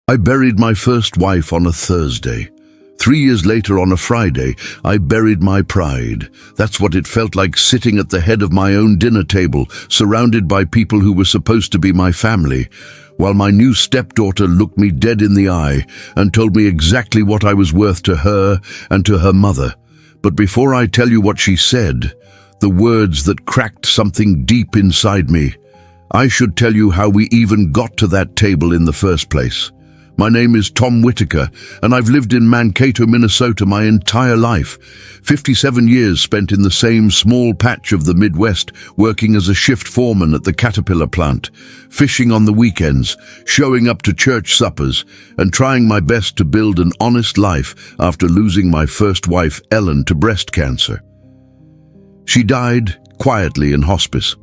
I buried my first wife on a Thursday. 3 years later, on a Friday, I buried my pride. That's what it felt like, sitting at the head of my own dinner table, surrounded by people who were supposed to be my family, while my new stepdaughter looked me dead in the eye and told me exactly what I was worth to her and to her mother. But before I tell you what she said, the words that cracked something deep inside me, I should tell you how we even got to that table in the first place. My name is Tom Whitaker, and I've lived in Mankato, Minnesota my entire life. 57 years spent in the same small patch of the Midwest, working as a shift foreman at the Caterpillar plant, fishing on the weekends, showing up to church suppers, and trying my best to build an honest life after losing my first wife, Ellen, to breast cancer. She died quietly in hospice.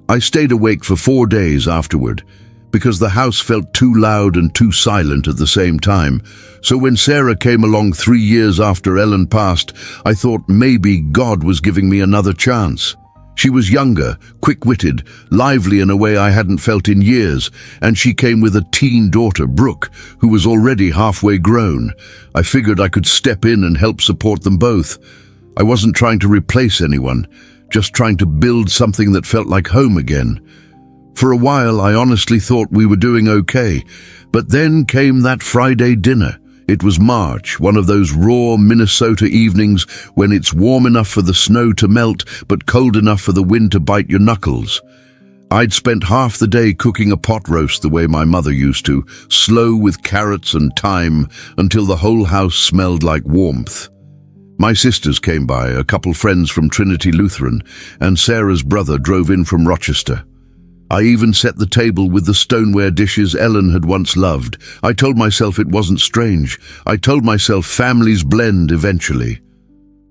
I stayed awake for 4 days afterward, because the house felt too loud and too silent at the same time. So when Sarah came along 3 years after Ellen passed, I thought maybe God was giving me another chance. She was younger, quick-witted, lively in a way I hadn't felt in years, and she came with a teen daughter, Brooke, who was already halfway grown. I figured I could step in and help support them both. I wasn't trying to replace anyone, just trying to build something that felt like home again. For a while, I honestly thought we were doing okay, but then came that Friday dinner. It was March, one of those raw Minnesota evenings when it's warm enough for the snow to melt, but cold enough for the wind to bite your knuckles. I'd spent half the day cooking a pot roast the way my mother used to, slow with carrots and thyme, until the whole house smelled like warmth. My sisters came by, a couple friends from Trinity Lutheran, and Sarah's brother drove in from Rochester. I even set the table with the stoneware dishes Ellen had once loved. I told myself it wasn't strange. I told myself families blend eventually.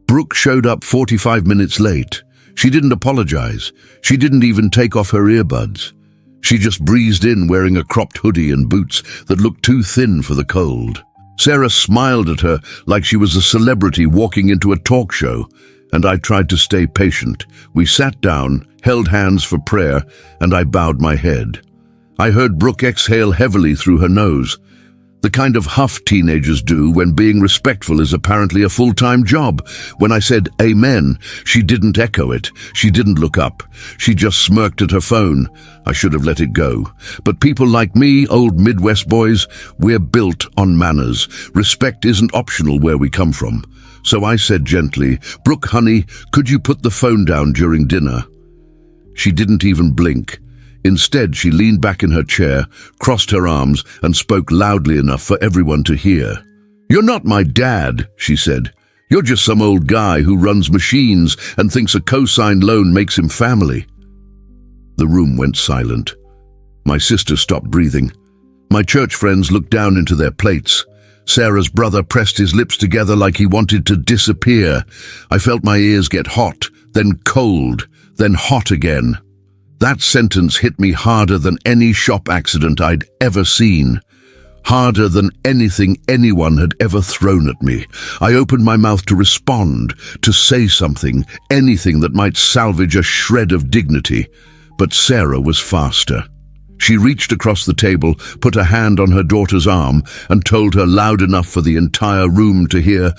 Brooke showed up 45 minutes late. She didn't apologize. She didn't even take off her earbuds. She just breezed in wearing a cropped hoodie and boots that looked too thin for the cold. Sarah smiled at her like she was a celebrity walking into a talk show, and I tried to stay patient. We sat down, held hands for prayer, and I bowed my head. I heard Brooke exhale heavily through her nose, the kind of huff teenagers do when being respectful is apparently a full-time job. When I said amen, she didn't echo it. She didn't look up. She just smirked at her phone. I should have let it go. But people like me, old Midwest boys, we're built on manners. Respect isn't optional where we come from. So I said gently, "Brooke, honey, could you put the phone down during dinner?" She didn't even blink. Instead, she leaned back in her chair, crossed her arms, and spoke loudly enough for everyone to hear. "You're not my dad," she said. "You're just some old guy who runs machines and thinks a co-signed loan makes him family." The room went silent. My sister stopped breathing. My church friends looked down into their plates. Sarah's brother pressed his lips together like he wanted to disappear. I felt my ears get hot, then cold, then hot again. That sentence hit me harder than any shop accident I'd ever seen. Harder than anything anyone had ever thrown at me. I opened my mouth to respond, to say something, anything that might salvage a shred of dignity. But Sarah was faster. She reached across the table, put a hand on her daughter's arm, and told her loud enough for the entire room to hear,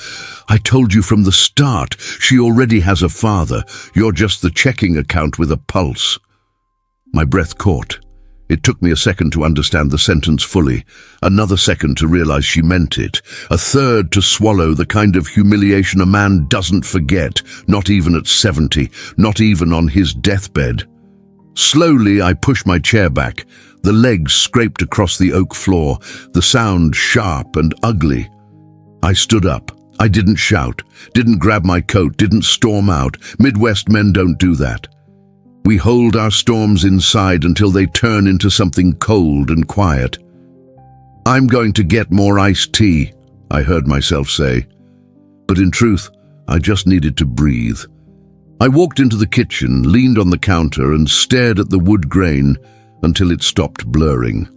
"I told you from the start, she already has a father. You're just the checking account with a pulse." My breath caught. It took me a second to understand the sentence fully, another second to realize she meant it, a third to swallow the kind of humiliation a man doesn't forget, not even at 70, not even on his deathbed. Slowly, I pushed my chair back. The legs scraped across the oak floor, the sound sharp and ugly. I stood up. I didn't shout, didn't grab my coat, didn't storm out. Midwest men don't do that. We hold our storms inside until they turn into something cold and quiet. "I'm going to get more iced tea," I heard myself say. But in truth, I just needed to breathe. I walked into the kitchen, leaned on the counter, and stared at the wood grain until it stopped blurring.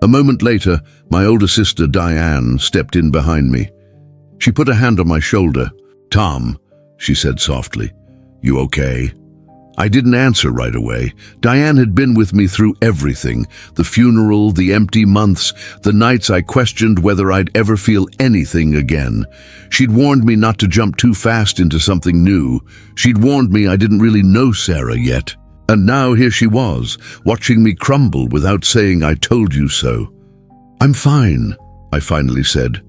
A moment later, my older sister, Diane, stepped in behind me. She put a hand on my shoulder. "Tom," she said softly, "you okay?" I didn't answer right away. Diane had been with me through everything. The funeral, the empty months, the nights I questioned whether I'd ever feel anything again. She'd warned me not to jump too fast into something new. She'd warned me I didn't really know Sarah yet. And now here she was, watching me crumble without saying I told you so. "I'm fine," I finally said.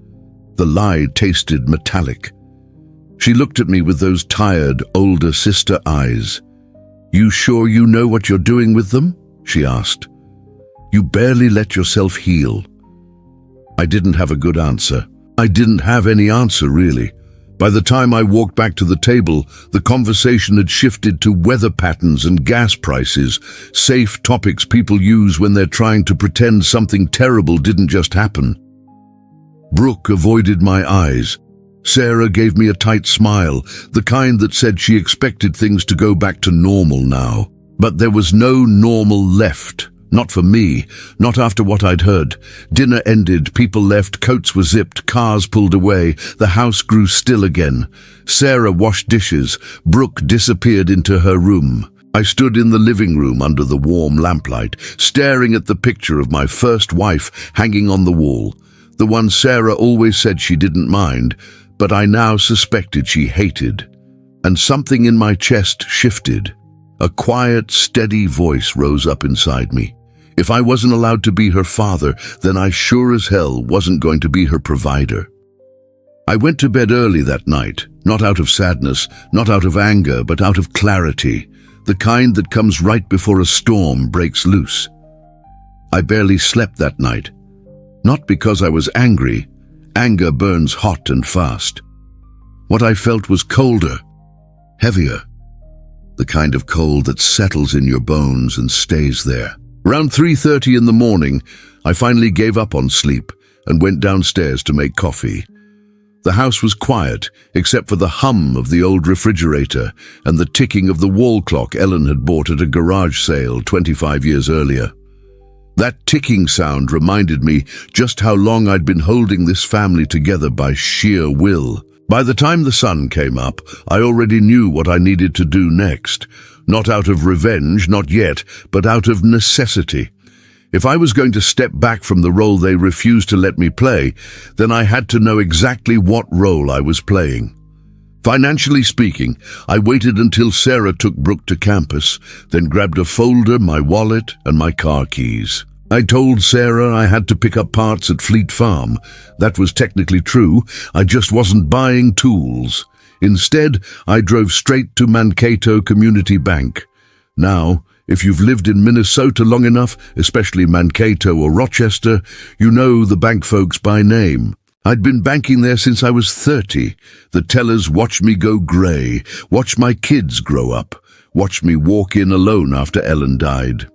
The lie tasted metallic. She looked at me with those tired, older sister eyes. "You sure you know what you're doing with them?" she asked. "You barely let yourself heal." I didn't have a good answer. I didn't have any answer, really. By the time I walked back to the table, the conversation had shifted to weather patterns and gas prices, safe topics people use when they're trying to pretend something terrible didn't just happen. Brooke avoided my eyes. Sarah gave me a tight smile, the kind that said she expected things to go back to normal now. But there was no normal left. Not for me, not after what I'd heard. Dinner ended, people left, coats were zipped, cars pulled away, the house grew still again. Sarah washed dishes, Brooke disappeared into her room. I stood in the living room under the warm lamplight, staring at the picture of my first wife hanging on the wall. The one Sarah always said she didn't mind, but I now suspected she hated. And something in my chest shifted. A quiet, steady voice rose up inside me. If I wasn't allowed to be her father, then I sure as hell wasn't going to be her provider. I went to bed early that night, not out of sadness, not out of anger, but out of clarity, the kind that comes right before a storm breaks loose. I barely slept that night. Not because I was angry. Anger burns hot and fast. What I felt was colder, heavier. The kind of cold that settles in your bones and stays there. Around 3:30 in the morning, I finally gave up on sleep and went downstairs to make coffee. The house was quiet, except for the hum of the old refrigerator and the ticking of the wall clock Ellen had bought at a garage sale 25 years earlier. That ticking sound reminded me just how long I'd been holding this family together by sheer will. By the time the sun came up, I already knew what I needed to do next. Not out of revenge, not yet, but out of necessity. If I was going to step back from the role they refused to let me play, then I had to know exactly what role I was playing. Financially speaking, I waited until Sarah took Brooke to campus, then grabbed a folder, my wallet, and my car keys. I told Sarah I had to pick up parts at Fleet Farm. That was technically true, I just wasn't buying tools. Instead, I drove straight to Mankato Community Bank. Now, if you've lived in Minnesota long enough, especially Mankato or Rochester, you know the bank folks by name. I'd been banking there since I was 30. The tellers watched me go grey, watched my kids grow up, watched me walk in alone after Ellen died.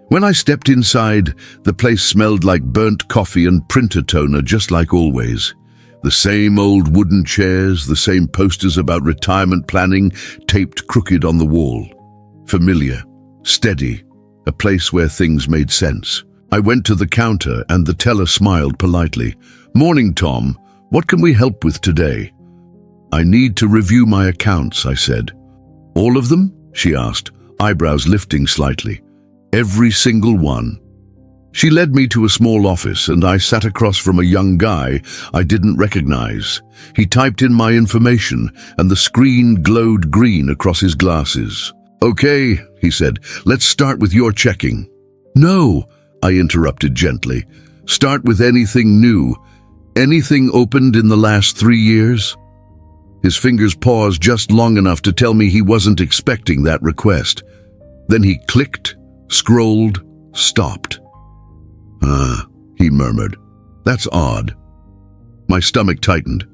When I stepped inside, the place smelled like burnt coffee and printer toner just like always. The same old wooden chairs, the same posters about retirement planning taped crooked on the wall. Familiar, steady, a place where things made sense. I went to the counter and the teller smiled politely. "Morning, Tom. What can we help with today?" "I need to review my accounts," I said. "All of them?" she asked, eyebrows lifting slightly. "Every single one." She led me to a small office and I sat across from a young guy I didn't recognize. He typed in my information and the screen glowed green across his glasses. "Okay," he said, "let's start with your checking." "No," I interrupted gently. "Start with anything new. Anything opened in the last 3 years?" His fingers paused just long enough to tell me he wasn't expecting that request. Then he clicked, scrolled, stopped. He murmured. "That's odd." My stomach tightened.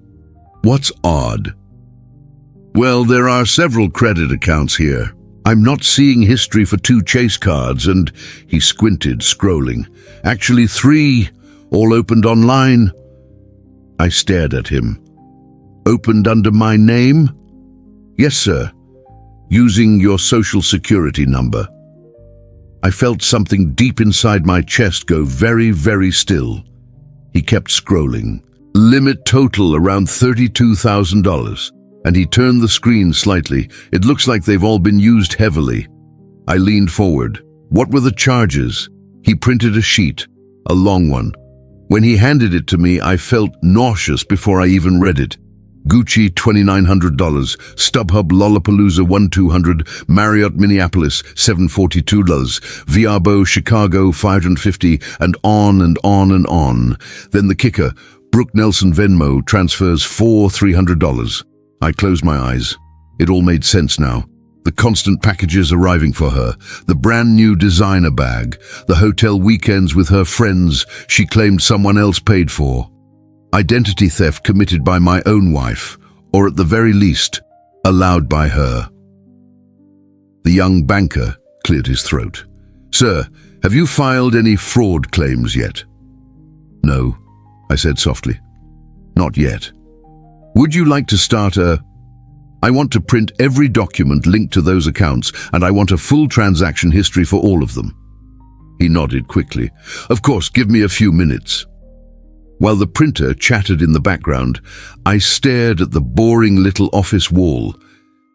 "What's odd?" "Well, there are several credit accounts here. I'm not seeing history for 2 chase cards," and he squinted, scrolling. "Actually 3, all opened online." I stared at him. "Opened under my name?" "Yes, sir. Using your social security number." I felt something deep inside my chest go very, very still. He kept scrolling. "Limit total around $32,000. And he turned the screen slightly. It looks like they've all been used heavily. I leaned forward. What were the charges? He printed a sheet, a long one. When he handed it to me, I felt nauseous before I even read it. Gucci, $2,900. StubHub, Lollapalooza, $1,200. Marriott, Minneapolis, $742. Viabo, Chicago, $550, and on and on and on. Then the kicker, Brooke Nelson Venmo transfers $300. I closed my eyes. It all made sense now. The constant packages arriving for her, the brand new designer bag, the hotel weekends with her friends she claimed someone else paid for. Identity theft committed by my own wife, or at the very least, allowed by her. The young banker cleared his throat. "Sir, have you filed any fraud claims yet?" "No," I said softly. "Not yet. Would you like to start I want to print every document linked to those accounts, and I want a full transaction history for all of them." He nodded quickly. "Of course, give me a few minutes." While the printer chattered in the background, I stared at the boring little office wall.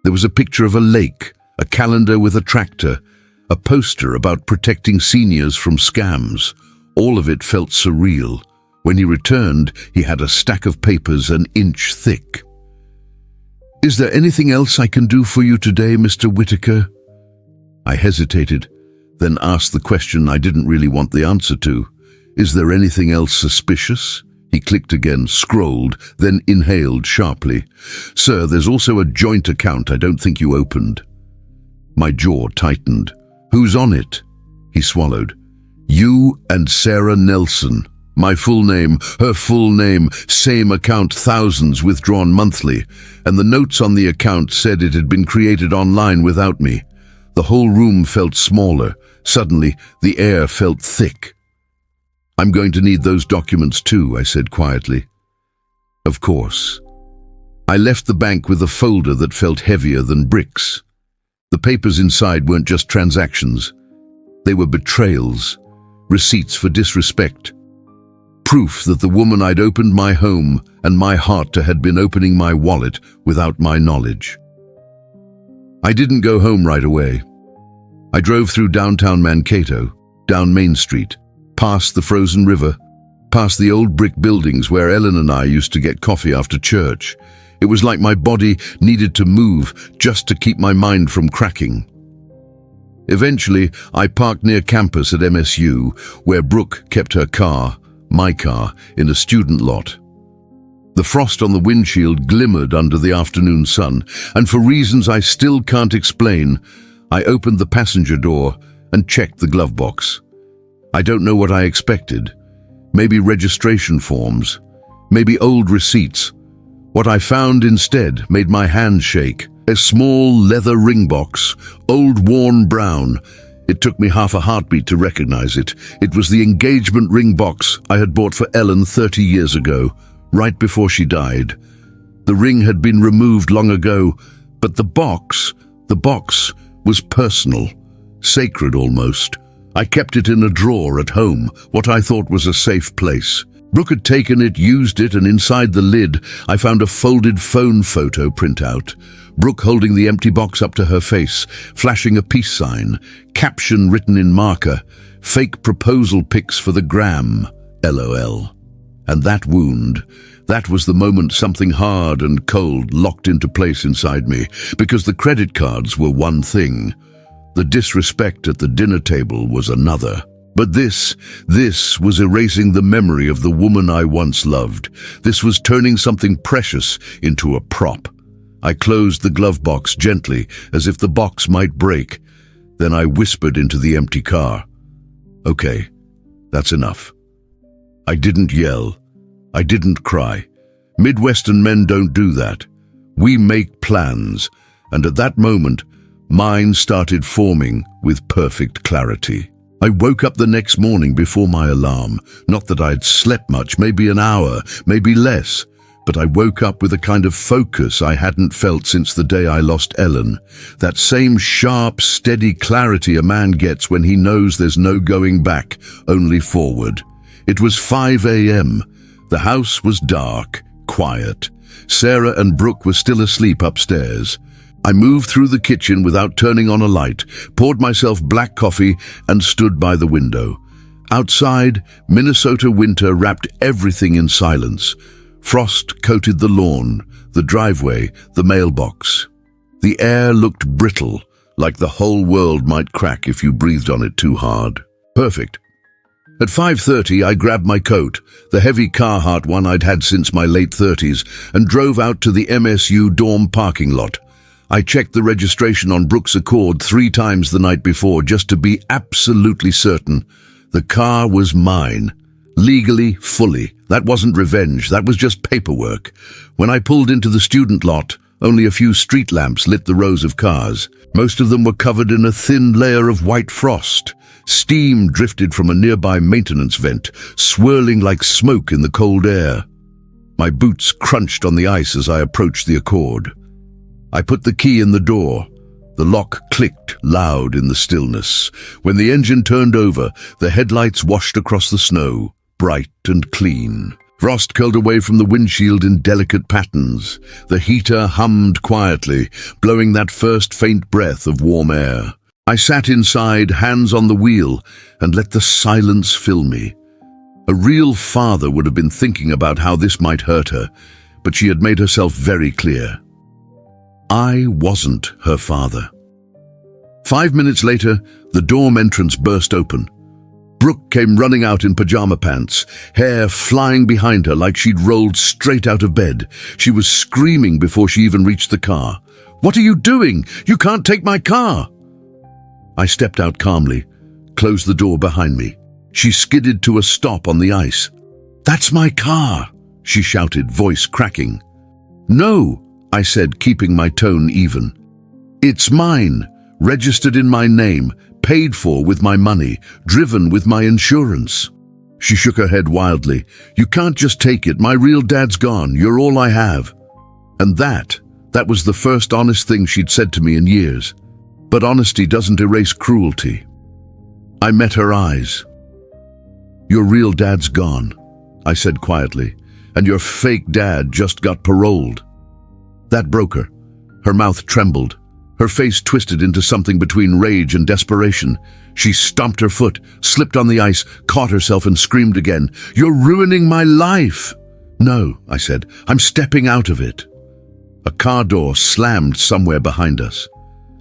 There was a picture of a lake, a calendar with a tractor, a poster about protecting seniors from scams. All of it felt surreal. When he returned, he had a stack of papers an inch thick. "Is there anything else I can do for you today, Mr. Whitaker?" I hesitated, then asked the question I didn't really want the answer to. "Is there anything else suspicious?" He clicked again, scrolled, then inhaled sharply. "Sir, there's also a joint account I don't think you opened." My jaw tightened. "Who's on it?" He swallowed. "You and Sarah Nelson." My full name, her full name, same account, thousands withdrawn monthly, and the notes on the account said it had been created online without me. The whole room felt smaller. Suddenly, the air felt thick. "I'm going to need those documents too," I said quietly. "Of course." I left the bank with a folder that felt heavier than bricks. The papers inside weren't just transactions. They were betrayals, receipts for disrespect, proof that the woman I'd opened my home and my heart to had been opening my wallet without my knowledge. I didn't go home right away. I drove through downtown Mankato, down Main Street, past the frozen river, past the old brick buildings where Ellen and I used to get coffee after church. It was like my body needed to move just to keep my mind from cracking. Eventually, I parked near campus at MSU, where Brooke kept her car, my car, in a student lot. The frost on the windshield glimmered under the afternoon sun, and for reasons I still can't explain, I opened the passenger door and checked the glove box. I don't know what I expected. Maybe registration forms, maybe old receipts. What I found instead made my hand shake. A small leather ring box, old worn brown. It took me half a heartbeat to recognize it. It was the engagement ring box I had bought for Ellen 30 years ago, right before she died. The ring had been removed long ago, but the box was personal, sacred almost. I kept it in a drawer at home, what I thought was a safe place. Brooke had taken it, used it, and inside the lid, I found a folded phone photo printout. Brooke holding the empty box up to her face, flashing a peace sign, caption written in marker, "Fake proposal pics for the gram, LOL." And that wound, that was the moment something hard and cold locked into place inside me, because the credit cards were one thing. The disrespect at the dinner table was another. But this was erasing the memory of the woman I once loved. This was turning something precious into a prop. I closed the glove box gently, as if the box might break. Then I whispered into the empty car, "Okay, that's enough." I didn't yell. I didn't cry. Midwestern men don't do that. We make plans, and at that moment, mine started forming with perfect clarity. I woke up the next morning before my alarm. Not that I'd slept much, maybe an hour, maybe less. But I woke up with a kind of focus I hadn't felt since the day I lost Ellen. That same sharp, steady clarity a man gets when he knows there's no going back, only forward. It was 5 a.m. The house was dark, quiet. Sarah and Brooke were still asleep upstairs. I moved through the kitchen without turning on a light, poured myself black coffee, and stood by the window. Outside, Minnesota winter wrapped everything in silence. Frost coated the lawn, the driveway, the mailbox. The air looked brittle, like the whole world might crack if you breathed on it too hard. Perfect. At 5:30, I grabbed my coat, the heavy Carhartt one I'd had since my late 30s, and drove out to the MSU dorm parking lot. I checked the registration on Brooke's Accord 3 times the night before just to be absolutely certain. The car was mine. Legally, fully. That wasn't revenge, that was just paperwork. When I pulled into the student lot, only a few street lamps lit the rows of cars. Most of them were covered in a thin layer of white frost. Steam drifted from a nearby maintenance vent, swirling like smoke in the cold air. My boots crunched on the ice as I approached the Accord. I put the key in the door. The lock clicked loud in the stillness. When the engine turned over, the headlights washed across the snow, bright and clean. Frost curled away from the windshield in delicate patterns. The heater hummed quietly, blowing that first faint breath of warm air. I sat inside, hands on the wheel, and let the silence fill me. A real father would have been thinking about how this might hurt her, but she had made herself very clear. I wasn't her father. 5 minutes later, the dorm entrance burst open. Brooke came running out in pajama pants, hair flying behind her like she'd rolled straight out of bed. She was screaming before she even reached the car. "What are you doing? You can't take my car!" I stepped out calmly, closed the door behind me. She skidded to a stop on the ice. "That's my car!" she shouted, voice cracking. "No," I said, keeping my tone even. "It's mine, registered in my name, paid for with my money, driven with my insurance." She shook her head wildly. "You can't just take it. My real dad's gone. You're all I have." And that was the first honest thing she'd said to me in years. But honesty doesn't erase cruelty. I met her eyes. "Your real dad's gone," I said quietly, "and your fake dad just got paroled." That broke her. Her mouth trembled. Her face twisted into something between rage and desperation. She stomped her foot, slipped on the ice, caught herself and screamed again. "You're ruining my life!" "No," I said. "I'm stepping out of it." A car door slammed somewhere behind us.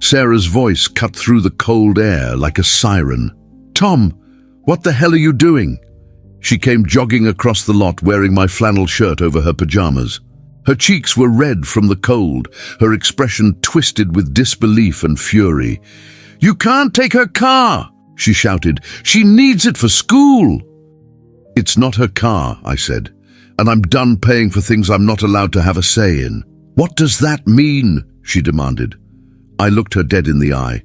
Sarah's voice cut through the cold air like a siren. "Tom, what the hell are you doing?" She came jogging across the lot wearing my flannel shirt over her pajamas. Her cheeks were red from the cold, her expression twisted with disbelief and fury. "You can't take her car!" she shouted. "She needs it for school!" "It's not her car," I said, "and I'm done paying for things I'm not allowed to have a say in." "What does that mean?" she demanded. I looked her dead in the eye.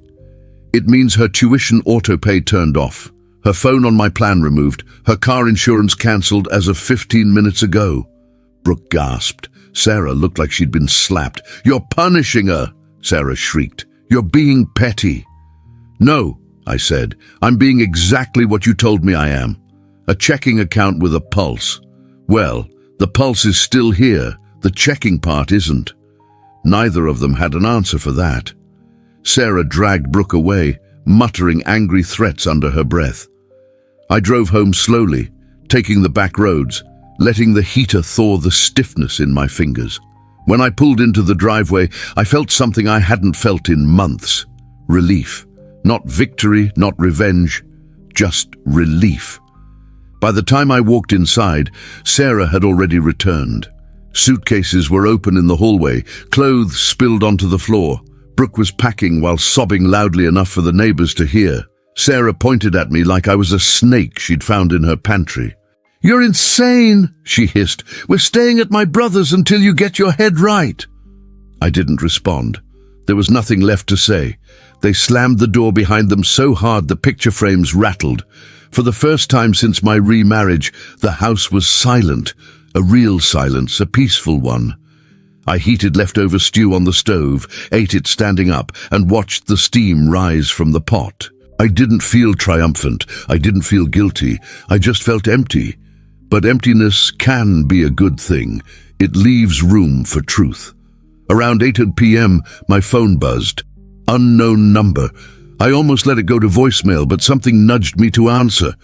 "It means her tuition auto-pay turned off, her phone on my plan removed, her car insurance cancelled as of 15 minutes ago." Brooke gasped. Sarah looked like she'd been slapped. "You're punishing her!" Sarah shrieked. "You're being petty." "No," I said. "I'm being exactly what you told me I am. A checking account with a pulse. Well, the pulse is still here. The checking part isn't." Neither of them had an answer for that. Sarah dragged Brooke away, muttering angry threats under her breath. I drove home slowly, taking the back roads, letting the heater thaw the stiffness in my fingers. When I pulled into the driveway, I felt something I hadn't felt in months. Relief. Not victory, not revenge, just relief. By the time I walked inside, Sarah had already returned. Suitcases were open in the hallway, clothes spilled onto the floor. Brooke was packing while sobbing loudly enough for the neighbors to hear. Sarah pointed at me like I was a snake she'd found in her pantry. "You're insane," she hissed. "We're staying at my brother's until you get your head right." I didn't respond. There was nothing left to say. They slammed the door behind them so hard the picture frames rattled. For the first time since my remarriage, the house was silent. A real silence, a peaceful one. I heated leftover stew on the stove, ate it standing up, and watched the steam rise from the pot. I didn't feel triumphant. I didn't feel guilty. I just felt empty. But emptiness can be a good thing. It leaves room for truth. Around 8 p.m., my phone buzzed. Unknown number. I almost let it go to voicemail, but something nudged me to answer.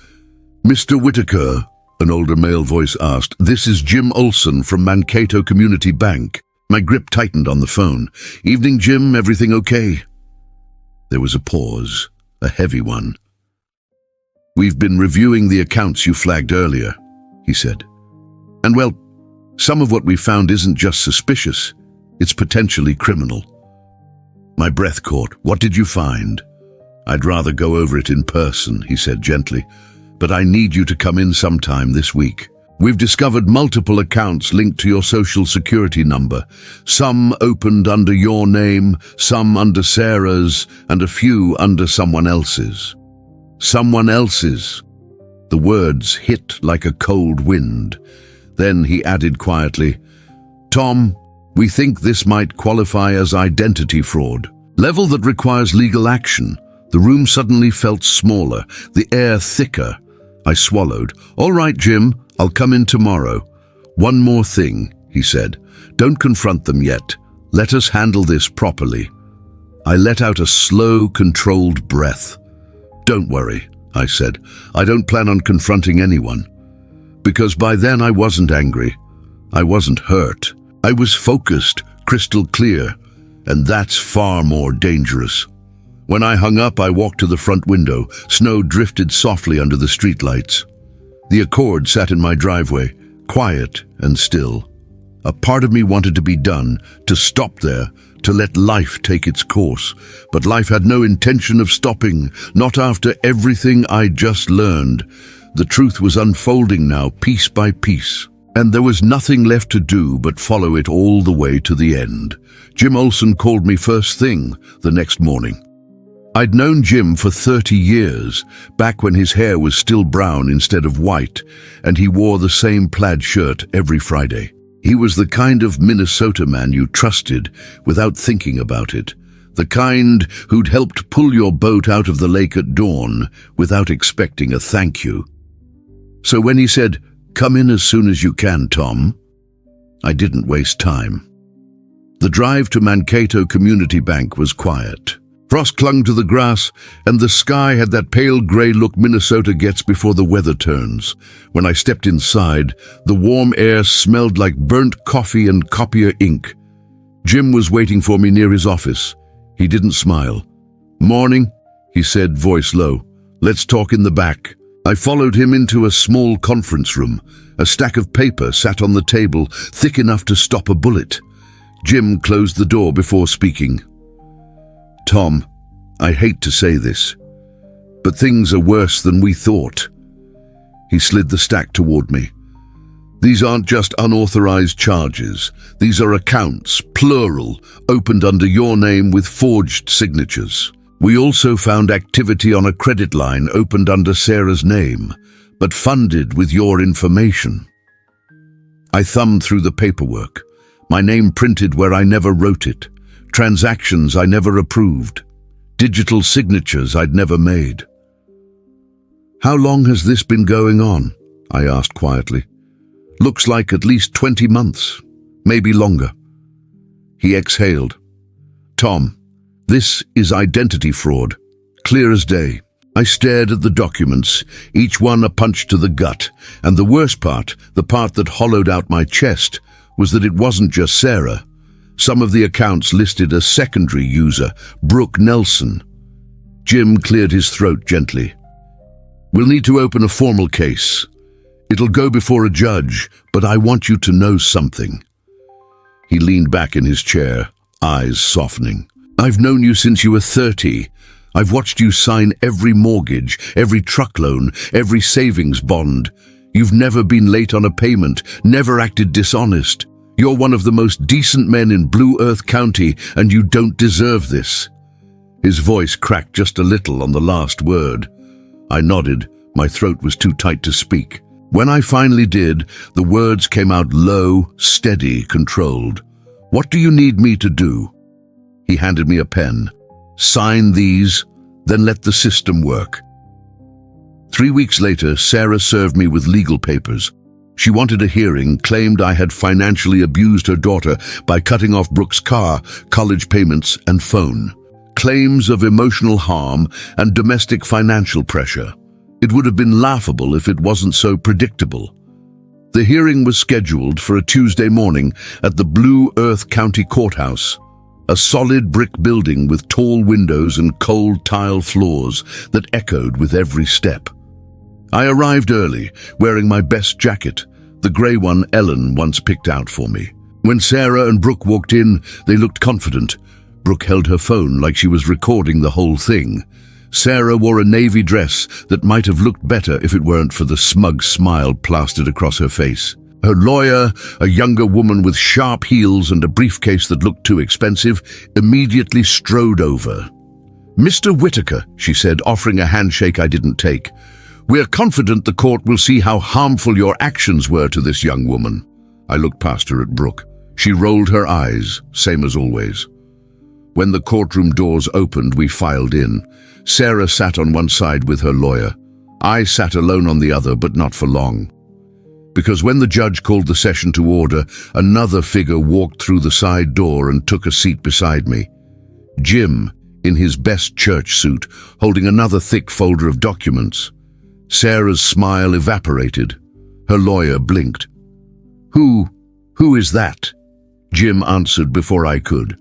"Mr. Whitaker," an older male voice asked. "This is Jim Olson from Mankato Community Bank." My grip tightened on the phone. "Evening, Jim. Everything okay?" There was a pause, a heavy one. "We've been reviewing the accounts you flagged earlier," he said. "And well, some of what we found isn't just suspicious, it's potentially criminal." My breath caught. "What did you find?" "I'd rather go over it in person," he said gently, "but I need you to come in sometime this week. We've discovered multiple accounts linked to your social security number. Some opened under your name, some under Sarah's, and a few under someone else's." Someone else's. The words hit like a cold wind. Then he added quietly, "Tom, we think this might qualify as identity fraud. Level that requires legal action." The room suddenly felt smaller, the air thicker. I swallowed. "All right, Jim, I'll come in tomorrow." "One more thing," he said. "Don't confront them yet. Let us handle this properly." I let out a slow, controlled breath. "Don't worry," I said. "I don't plan on confronting anyone." Because by then I wasn't angry. I wasn't hurt. I was focused, crystal clear, and that's far more dangerous. When I hung up, I walked to the front window. Snow drifted softly under the streetlights. The Accord sat in my driveway, quiet and still. A part of me wanted to be done, to stop there, to let life take its course. But life had no intention of stopping, not after everything I'd just learned. The truth was unfolding now, piece by piece. And there was nothing left to do but follow it all the way to the end. Jim Olson called me first thing the next morning. I'd known Jim for 30 years, back when his hair was still brown instead of white, and he wore the same plaid shirt every Friday. He was the kind of Minnesota man you trusted without thinking about it, the kind who'd helped pull your boat out of the lake at dawn without expecting a thank you. So when he said, "Come in as soon as you can, Tom," I didn't waste time. The drive to Mankato Community Bank was quiet. Frost clung to the grass, and the sky had that pale gray look Minnesota gets before the weather turns. When I stepped inside, the warm air smelled like burnt coffee and copier ink. Jim was waiting for me near his office. He didn't smile. "Morning," he said, voice low. "Let's talk in the back." I followed him into a small conference room. A stack of paper sat on the table, thick enough to stop a bullet. Jim closed the door before speaking. "Tom, I hate to say this, but things are worse than we thought." He slid the stack toward me. "These aren't just unauthorized charges. These are accounts, plural, opened under your name with forged signatures. We also found activity on a credit line opened under Sarah's name, but funded with your information." I thumbed through the paperwork. My name printed where I never wrote it. Transactions I never approved. Digital signatures I'd never made. "How long has this been going on?" I asked quietly. "Looks like at least 20 months, maybe longer." He exhaled. "Tom, this is identity fraud, clear as day." I stared at the documents, each one a punch to the gut, and the worst part, the part that hollowed out my chest, was that it wasn't just Sarah. Some of the accounts listed a secondary user, Brooke Nelson. Jim cleared his throat gently. "We'll need to open a formal case. It'll go before a judge, but I want you to know something." He leaned back in his chair, eyes softening. "I've known you since you were 30. I've watched you sign every mortgage, every truck loan, every savings bond. You've never been late on a payment, never acted dishonest. You're one of the most decent men in Blue Earth County, and you don't deserve this." His voice cracked just a little on the last word. I nodded. My throat was too tight to speak. When I finally did, the words came out low, steady, controlled. "What do you need me to do?" He handed me a pen. "Sign these, then let the system work." 3 weeks later, Sarah served me with legal papers. She wanted a hearing, claimed I had financially abused her daughter by cutting off Brooke's car, college payments, and phone. Claims of emotional harm and domestic financial pressure. It would have been laughable if it wasn't so predictable. The hearing was scheduled for a Tuesday morning at the Blue Earth County Courthouse, a solid brick building with tall windows and cold tile floors that echoed with every step. I arrived early, wearing my best jacket, the grey one Ellen once picked out for me. When Sarah and Brooke walked in, they looked confident. Brooke held her phone like she was recording the whole thing. Sarah wore a navy dress that might have looked better if it weren't for the smug smile plastered across her face. Her lawyer, a younger woman with sharp heels and a briefcase that looked too expensive, immediately strode over. "Mr. Whitaker," she said, offering a handshake I didn't take. "We're confident the court will see how harmful your actions were to this young woman." I looked past her at Brooke. She rolled her eyes, same as always. When the courtroom doors opened, we filed in. Sarah sat on one side with her lawyer. I sat alone on the other, but not for long. Because when the judge called the session to order, another figure walked through the side door and took a seat beside me. Jim, in his best church suit, holding another thick folder of documents. Sarah's smile evaporated. Her lawyer blinked. Who is that?" Jim answered before I could.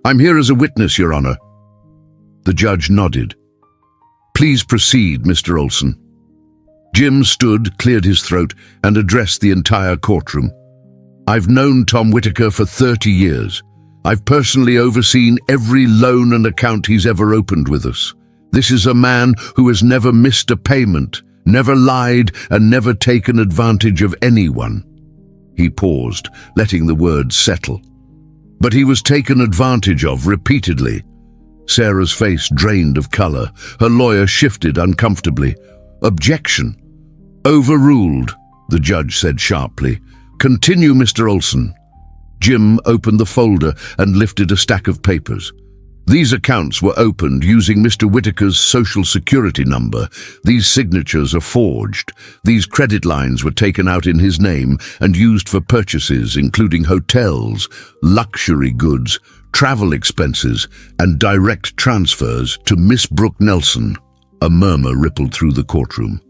"I'm here as a witness, Your Honor." The judge nodded. "Please proceed, Mr. Olson." Jim stood, cleared his throat, and addressed the entire courtroom. "I've known Tom Whitaker for 30 years. I've personally overseen every loan and account he's ever opened with us. This is a man who has never missed a payment, never lied, and never taken advantage of anyone." He paused, letting the words settle. "But he was taken advantage of repeatedly." Sarah's face drained of color. Her lawyer shifted uncomfortably. "Objection." "Overruled," the judge said sharply. "Continue, Mr. Olson." Jim opened the folder and lifted a stack of papers. These accounts were opened using Mr. Whitaker's social security number. These signatures are forged. These credit lines were taken out in his name and used for purchases, including hotels, luxury goods, travel expenses, and direct transfers to Miss Brooke Nelson. A murmur rippled through the courtroom.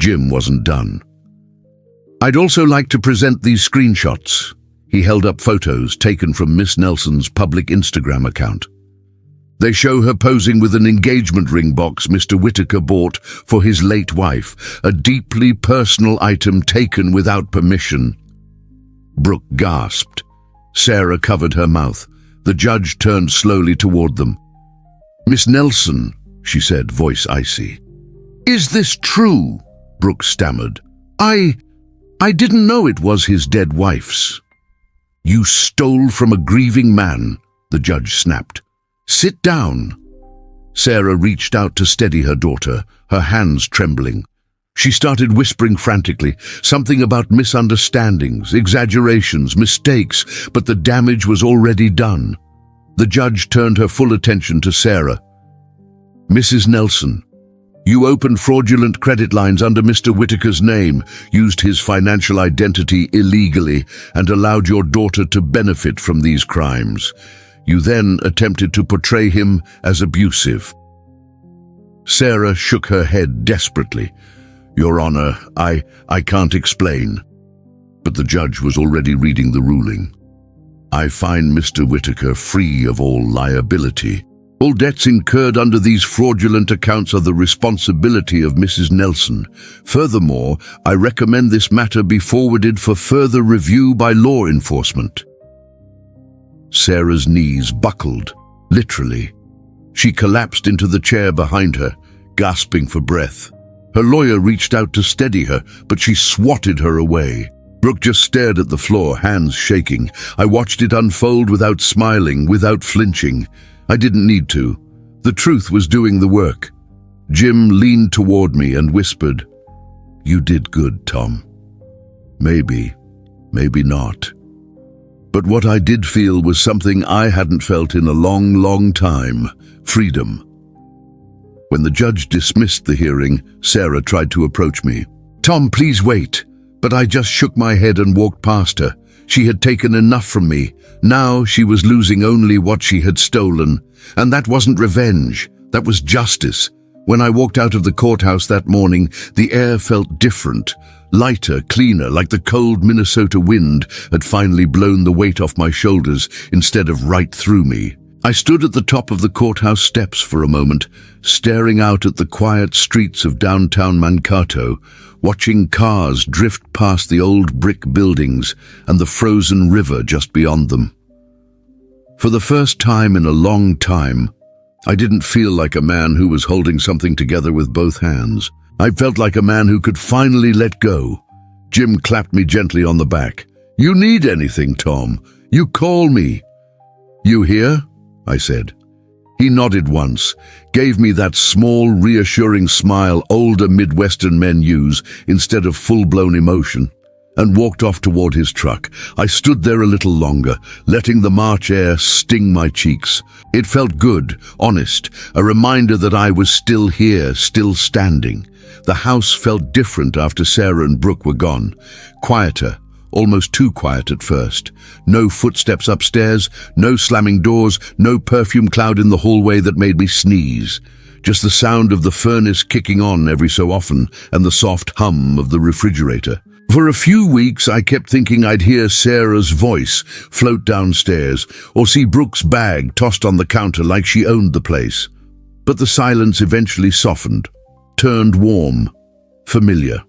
Jim wasn't done. "I'd also like to present these screenshots." He held up photos taken from Miss Nelson's public Instagram account. They show her posing with an engagement ring box Mr. Whitaker bought for his late wife, a deeply personal item taken without permission. Brooke gasped. Sarah covered her mouth. The judge turned slowly toward them. "Miss Nelson," she said, voice icy. "Is this true?" Brooke stammered. I didn't know it was his dead wife's." "You stole from a grieving man," the judge snapped. "Sit down." Sarah reached out to steady her daughter, her hands trembling. She started whispering frantically, something about misunderstandings, exaggerations, mistakes, but the damage was already done. The judge turned her full attention to Sarah. "Mrs. Nelson, you opened fraudulent credit lines under Mr. Whitaker's name, used his financial identity illegally, and allowed your daughter to benefit from these crimes. You then attempted to portray him as abusive." Sarah shook her head desperately. "Your Honor, I can't explain." But the judge was already reading the ruling. "I find Mr. Whitaker free of all liability. All debts incurred under these fraudulent accounts are the responsibility of Mrs. Nelson. Furthermore, I recommend this matter be forwarded for further review by law enforcement." Sarah's knees buckled, literally. She collapsed into the chair behind her, gasping for breath. Her lawyer reached out to steady her, but she swatted her away. Brooke just stared at the floor, hands shaking. I watched it unfold without smiling, without flinching. I didn't need to. The truth was doing the work. Jim leaned toward me and whispered, "You did good, Tom. Maybe not." But what I did feel was something I hadn't felt in a long, long time: freedom. When the judge dismissed the hearing, Sarah tried to approach me. "Tom, please wait." But I just shook my head and walked past her. She had taken enough from me. Now she was losing only what she had stolen. And that wasn't revenge. That was justice. When I walked out of the courthouse that morning, the air felt different. Lighter, cleaner, like the cold Minnesota wind had finally blown the weight off my shoulders instead of right through me. I stood at the top of the courthouse steps for a moment, staring out at the quiet streets of downtown Mankato, watching cars drift past the old brick buildings and the frozen river just beyond them. For the first time in a long time, I didn't feel like a man who was holding something together with both hands. I felt like a man who could finally let go. Jim clapped me gently on the back. "You need anything, Tom. You call me." "You here?" I said. He nodded once, gave me that small, reassuring smile older Midwestern men use instead of full-blown emotion, and walked off toward his truck. I stood there a little longer, letting the March air sting my cheeks. It felt good, honest, a reminder that I was still here, still standing. The house felt different after Sarah and Brooke were gone. Quieter, almost too quiet at first. No footsteps upstairs, no slamming doors, no perfume cloud in the hallway that made me sneeze. Just the sound of the furnace kicking on every so often and the soft hum of the refrigerator. For a few weeks, I kept thinking I'd hear Sarah's voice float downstairs or see Brooke's bag tossed on the counter like she owned the place. But the silence eventually softened, turned warm, familiar.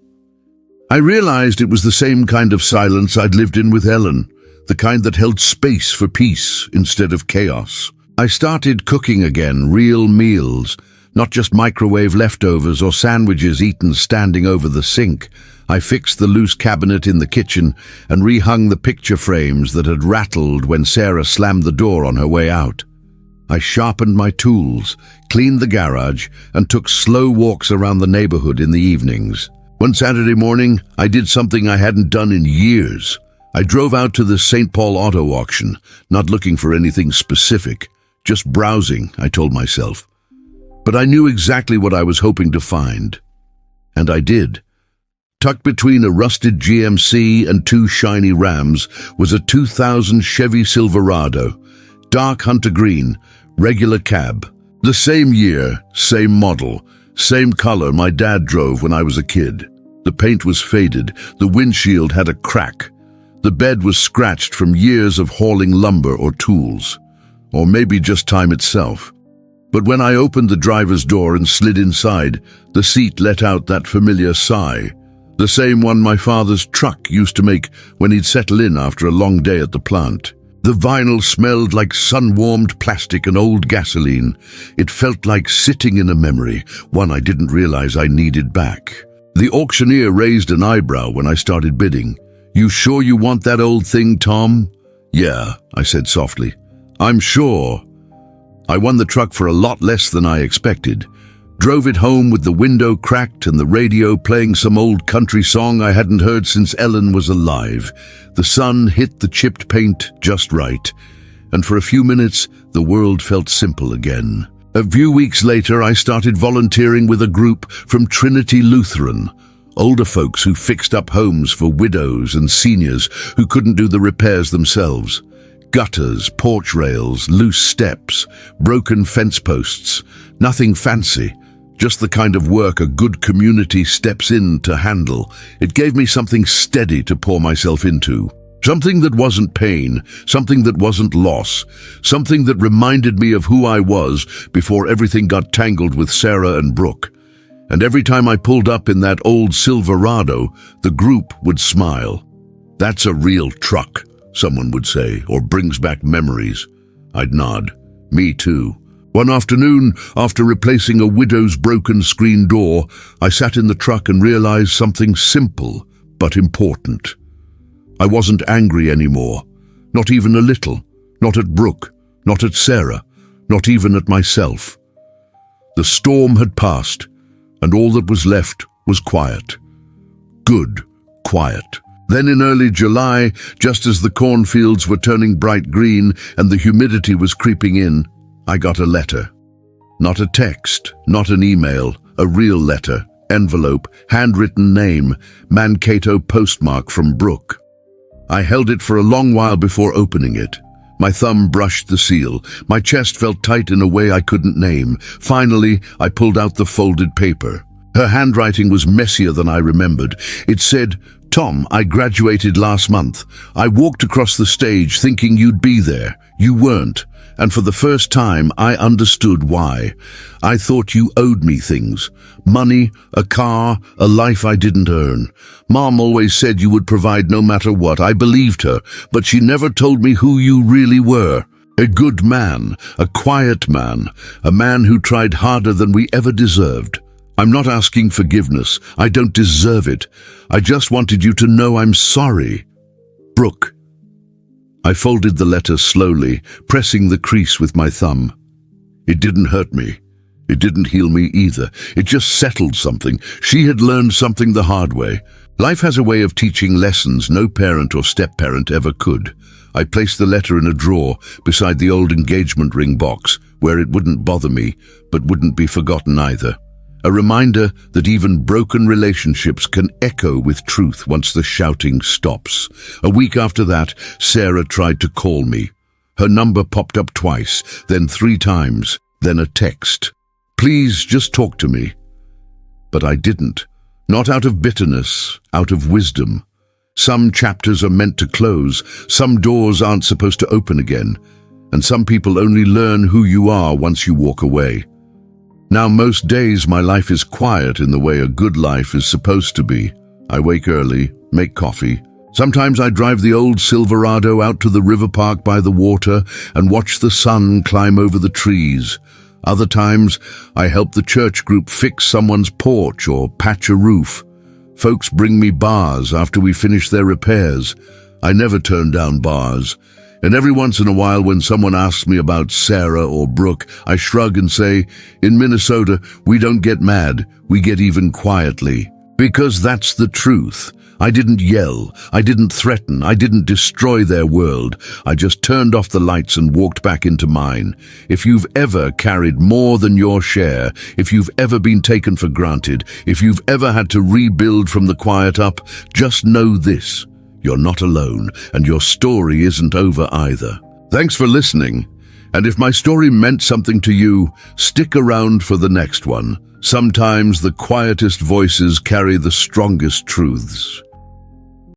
I realized it was the same kind of silence I'd lived in with Ellen, the kind that held space for peace instead of chaos. I started cooking again, real meals, not just microwave leftovers or sandwiches eaten standing over the sink. I fixed the loose cabinet in the kitchen and rehung the picture frames that had rattled when Sarah slammed the door on her way out. I sharpened my tools, cleaned the garage, and took slow walks around the neighborhood in the evenings. One Saturday morning, I did something I hadn't done in years. I drove out to the St. Paul auto auction, not looking for anything specific, just browsing, I told myself. But I knew exactly what I was hoping to find. And I did. Tucked between a rusted GMC and two shiny Rams was a 2000 Chevy Silverado, dark hunter green, regular cab. The same year, same model, same color my dad drove when I was a kid. The paint was faded, the windshield had a crack. The bed was scratched from years of hauling lumber or tools, or maybe just time itself. But when I opened the driver's door and slid inside, the seat let out that familiar sigh, the same one my father's truck used to make when he'd settle in after a long day at the plant. The vinyl smelled like sun-warmed plastic and old gasoline. It felt like sitting in a memory, one I didn't realize I needed back. The auctioneer raised an eyebrow when I started bidding. "You sure you want that old thing, Tom?" "Yeah," I said softly. "I'm sure." I won the truck for a lot less than I expected. Drove it home with the window cracked and the radio playing some old country song I hadn't heard since Ellen was alive. The sun hit the chipped paint just right, and for a few minutes the world felt simple again. A few weeks later I started volunteering with a group from Trinity Lutheran, older folks who fixed up homes for widows and seniors who couldn't do the repairs themselves. Gutters, porch rails, loose steps, broken fence posts, nothing fancy. Just the kind of work a good community steps in to handle. It gave me something steady to pour myself into. Something that wasn't pain, something that wasn't loss, something that reminded me of who I was before everything got tangled with Sarah and Brooke. And every time I pulled up in that old Silverado, the group would smile. "That's a real truck," someone would say, or "brings back memories." I'd nod. Me too. One afternoon, after replacing a widow's broken screen door, I sat in the truck and realized something simple but important. I wasn't angry anymore, not even a little, not at Brooke, not at Sarah, not even at myself. The storm had passed, and all that was left was quiet. Good quiet. Then in early July, just as the cornfields were turning bright green and the humidity was creeping in, I got a letter. Not a text, not an email, a real letter, envelope, handwritten name, Mankato postmark from Brooke. I held it for a long while before opening it. My thumb brushed the seal. My chest felt tight in a way I couldn't name. Finally, I pulled out the folded paper. Her handwriting was messier than I remembered. It said, "Tom, I graduated last month. I walked across the stage thinking you'd be there. You weren't. And for the first time, I understood why. I thought you owed me things. Money, a car, a life I didn't earn. Mom always said you would provide no matter what. I believed her, but she never told me who you really were. A good man, a quiet man, a man who tried harder than we ever deserved. I'm not asking forgiveness. I don't deserve it. I just wanted you to know I'm sorry. Brooke." I folded the letter slowly, pressing the crease with my thumb. It didn't hurt me. It didn't heal me either. It just settled something. She had learned something the hard way. Life has a way of teaching lessons no parent or step-parent ever could. I placed the letter in a drawer beside the old engagement ring box, where it wouldn't bother me, but wouldn't be forgotten either. A reminder that even broken relationships can echo with truth once the shouting stops. A week after that, Sarah tried to call me. Her number popped up twice, then 3 times, then a text. "Please just talk to me." But I didn't. Not out of bitterness, out of wisdom. Some chapters are meant to close, some doors aren't supposed to open again, and some people only learn who you are once you walk away. Now most days my life is quiet in the way a good life is supposed to be. I wake early, make coffee. Sometimes I drive the old Silverado out to the river park by the water and watch the sun climb over the trees. Other times I help the church group fix someone's porch or patch a roof. Folks bring me bars after we finish their repairs. I never turn down bars. And every once in a while when someone asks me about Sarah or Brooke, I shrug and say, "In Minnesota, we don't get mad, we get even quietly." Because that's the truth. I didn't yell, I didn't threaten, I didn't destroy their world. I just turned off the lights and walked back into mine. If you've ever carried more than your share, if you've ever been taken for granted, if you've ever had to rebuild from the quiet up, just know this. You're not alone, and your story isn't over either. Thanks for listening. And if my story meant something to you, stick around for the next one. Sometimes the quietest voices carry the strongest truths.